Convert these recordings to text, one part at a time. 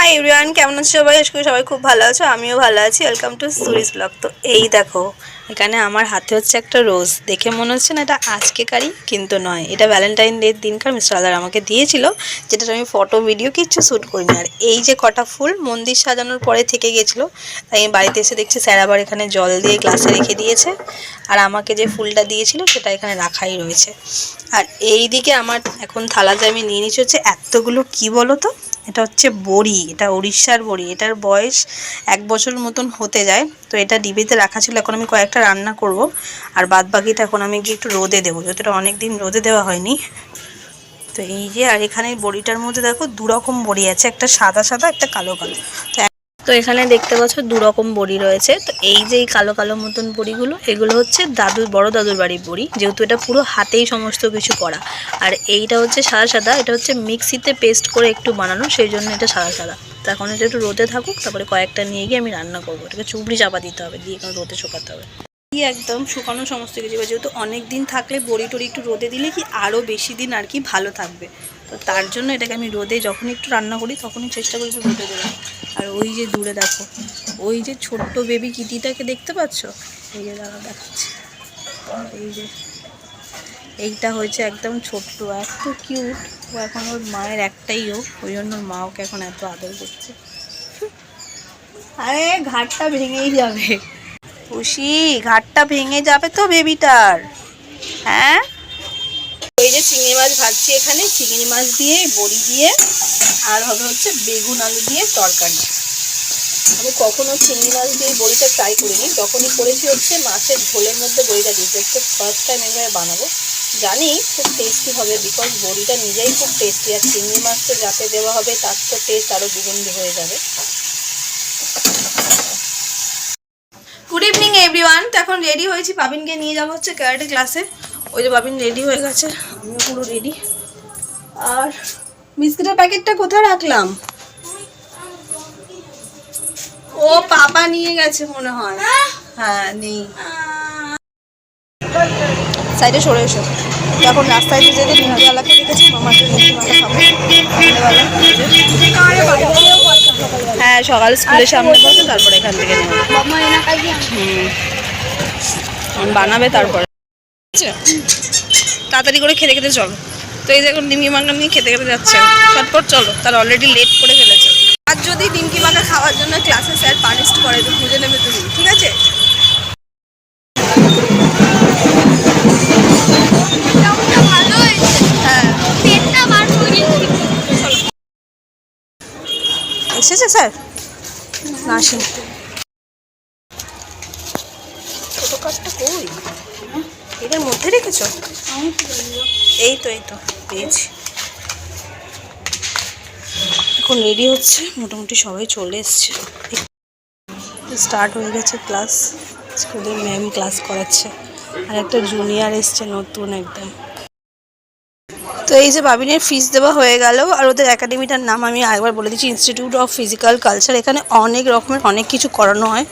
Hi everyone, কেমন আছো সবাই? আশা করি সবাই খুব ভালো আছো, আমিও ভালো আছি। Welcome to Suri's blog. তো এই দেখো, এখানে আমার হাতে হচ্ছে একটা রোজ। দেখে মনে হচ্ছে না এটা আজকেকারই, কিন্তু নয়, এটা ভ্যালেন্টাইন ডের দিনকার মিস্টার আদার আমাকে দিয়েছিল, যেটা আমি ফটো ভিডিও কিচ্ছু শ্যুট করিনি। আর এই যে কটা ফুল মন্দির সাজানোর পরে থেকে গেছিলো, তাই আমি বাড়িতে এসে দেখছি স্যার আবার এখানে জল দিয়ে গ্লাসে রেখে দিয়েছে। আর আমাকে যে ফুলটা দিয়েছিল সেটা এখানে রাখাই রয়েছে। আর এই দিকে আমার এখন থালাতে আমি নিয়ে নিচ্ছি হচ্ছে এতগুলো, কি বলো তো, এটা হচ্ছে বড়ি। এটা উড়িষ্যার বড়ি। এটার বয়স 1 বছরের মতন হতে যায়। তো এটা ডিবেতে রাখা ছিল, এখন আমি কয়েকটা রান্না করব। আর বাদ বাকিটা এখন আমি গিয়ে একটু রোদে দেবো, যেহেতু এটা অনেক দিন রোদে দেওয়া হয়নি। তো এই যে, আর এখানে বড়িটার মধ্যে দেখো 2 রকম বড়ি আছে, একটা সাদা সাদা, একটা কালো কালো। তো এখানে দেখতে পাচ্ছ 2 রকম বড়ি রয়েছে। তো এই যে এই কালো কালো মতন বড়িগুলো, এগুলো হচ্ছে বড় দাদুর বাড়ির বড়ি, যেহেতু এটা পুরো হাতেই সমস্ত কিছু করা। আর এইটা হচ্ছে সাদা সাদা, এটা হচ্ছে মিক্সিতে পেস্ট করে একটু বানানো, সেই জন্য এটা সাদা সাদা। তো এখন এটা একটু রোদে থাকুক, তারপরে কয়েকটা নিয়ে গিয়ে আমি রান্না করবো। এটাকে চুবড়ি চাপা দিতে হবে, দিয়ে এখন রোদে শুকাতে হবে। একদম শুকানো সমস্ত কিছু, যেহেতু অনেক দিন থাকলে বড়ি টড়ি একটু রোদে দিলে কি আরও বেশি দিন আর কি ভালো থাকবে। তো তার জন্য এটাকে আমি রোদে যখন একটু রান্না করি তখনই চেষ্টা করি একটু রোদে দেবো। আর ওই যে দূরে দেখো, ওই যে ছোট্ট বেবি কিটিটাকে দেখতে পাচ্ছ, এই যে দাঁড়া দেখাচ্ছে, এই যে এইটা হয়েছে একদম ছোট্ট, এত কিউট। ও এখন ওর মায়ের একটাই ও, ওই জন্য ওর মা ওকে এখন এত আদর করছে। আরে ঘাটটা ভেঙেই যাবে খুশি, ঘাটটা ভেঙে যাবে তো বেবিটার। হ্যাঁ, ওই যে চিংড়ি মাছ ভাজছি এখানে, চিংড়ি মাছ দিয়ে বড়ি দিয়ে, আর হবে হচ্ছে বেগুন আলু দিয়ে তরকারি। আমি কখনো চিংড়ি মাছ দিয়ে বড়িটা ট্রাই করিনি, যখনই করেছি হচ্ছে মাছের ঝোলের মধ্যে বড়িটা দিয়েছি। একটু ফার্স্ট টাইম এভাবে বানাবো, জানি খুব টেস্টি হবে, বিকজ বড়িটা নিজেই খুব টেস্টি। আর চিংড়ি মাছ তো যাতে দেওয়া হবে তার তো টেস্ট আরও দ্বিগুণ হয়ে যাবে। Good evening everyone. তো এখন রেডি হয়েছি, বাবিনকে নিয়ে যাবো হচ্ছে ক্যারাটে ক্লাসে। ওই যে বাবিন রেডি হয়ে গেছে, আমিও পুরো রেডি। আর বিস্কুটের প্যাকেটটা কোথায় রাখলাম? ও পাপা নিয়ে গেছে মনে হয়। হ্যাঁ, নেই। সাইডে সরে এসো। এখন রাস্তায় যেতে যেতে দিনহাটালাকে দেখেছি, মামাকে হ্যাঁ, সকাল স্কুলের সামনে পড়ছে, তারপরে এখান থেকে নেব। বানাবে তারপরে, তাড়াতাড়ি করে খেতে খেতে চলো। তো এই যে এখন ডিমকি মাখা নিয়ে খেতে খেতে যাচ্ছে, চটপট চলো, তার অলরেডি লেট করে ফেলেছে। আর যদি ডিমকি মাখা খাওয়ার জন্য ক্লাসে স্যার পানিশ করে তো খুঁজে নেবে তুমি, ঠিক আছে? হ্যাঁ, এসেছে স্যার না? আসেন। ছোটো কাজটা কই, এটার মধ্যে রেখেছ? এই তো পেয়েছি। এখন রেডি হচ্ছে, মোটামুটি সবাই চলে এসছে, স্টার্ট হয়ে গেছে ক্লাস। স্কুলের ম্যাম ক্লাস করাচ্ছে, আর একটা জুনিয়র এসছে নতুন একদম। তো এই যে বাবিনের ফিস দেওয়া হয়ে গেল। আর ওদের একাডেমিটার নাম আমি আরেকবার বলে দিচ্ছি, ইনস্টিটিউট অফ ফিজিক্যাল কালচার। এখানে অনেক রকমের অনেক কিছু করানো হয়।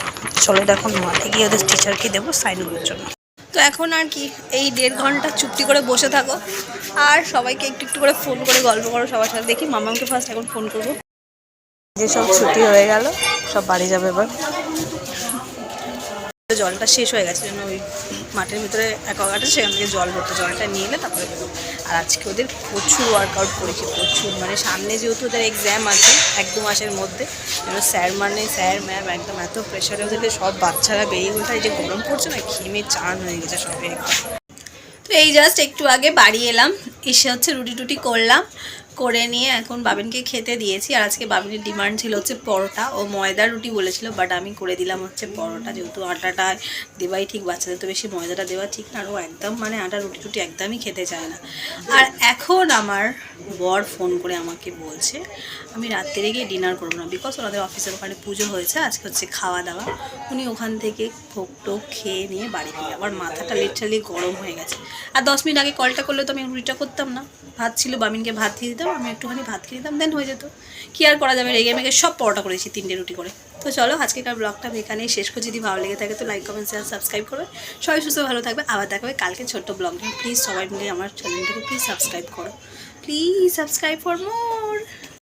চলো এখন মাঠে গিয়ে ওদের টিচারকে দেবো সাইন করার জন্য। তো এখন আর কি, এই 1.5 ঘন্টা চুপটি করে বসে থাকো, আর সবাইকে একটু একটু করে ফোন করে গল্প করো সবার সাথে। দেখি মামাকে ফার্স্ট এখন ফোন করবো। যে সব ছুটি হয়ে গেল, সব বাড়ি যাবে এবার। জলটা শেষ হয়ে গেছে, জন্য ওই মাঠের ভিতরে অ্যাকোয়াগার্ড, সেখান থেকে জল ভরতে, জলটা নিয়ে এলে তারপরে বেরো। আর আজকে ওদের প্রচুর ওয়ার্কআউট করেছি, প্রচুর। মানে সামনে যেহেতু ওদের এক্সাম আছে 1-2 মাসের মধ্যে, স্যার ম্যাম একদম এত প্রেশারে ওদেরকে, সব বাচ্চারা বেরিয়ে বলতে, এই যে গরম পড়ছে না, ঘেমে চান হয়ে গেছে সবাই একদম। তো এই জাস্ট একটু আগে বাড়ি এলাম, এসে হচ্ছে রুটি টুটি করলাম, করে নিয়ে এখন বাবিনকে খেতে দিয়েছি। আর আজকে বাবিনের ডিমান্ড ছিল হচ্ছে পরোটা, ও ময়দার রুটি বলেছিল, বাট আমি করে দিলাম হচ্ছে পরোটা, যেহেতু আটাটা দেওয়াই ঠিক, বাচ্চাদের তো বেশি ময়দাটা দেওয়া ঠিক না। আর ও একদম মানে আটা রুটি টুটি একদমই খেতে চায় না। আর এখন আমার বর ফোন করে আমাকে বলছে আমি রাত্রে গিয়ে ডিনার করবো না, বিকজ ওনাদের অফিসের ওখানে পুজো হয়েছে, আজকে হচ্ছে খাওয়া দাওয়া। উনি ওখান থেকে ভোগ টোক খেয়ে নিয়ে বাড়ি ফিরে। আমার মাথাটা লিটারালি গরম হয়ে গেছে। আর 10 মিনিট আগে কলটা করলে তো আমি রুটিটা করতাম না, ভাত ছিল, বাবিনকে ভাত দিয়ে দিতাম, আমি একটুখানি ভাত খেয়ে দিতাম, দেন হয়ে যেত। কি আর করা যাবে, রেগে মেগে সব পরোটা করেছি, 3টে রুটি করে। তো চলো আজকেকার ব্লগটা আমি এখানেই শেষ করছি। যদি ভালো লেগে থাকে তো লাইক কমেন্ট শেয়ার সাবস্ক্রাইব করবে। সবাই সুস্থ ভালো থাকবে, আবার দেখা হবে কালকে ছোট্ট ব্লগ নিয়ে। প্লিজ সবাই মিলে আমার চ্যানেলটাকে প্লিজ সাবস্ক্রাইব করো, প্লিজ সাবস্ক্রাইব ফর মোর।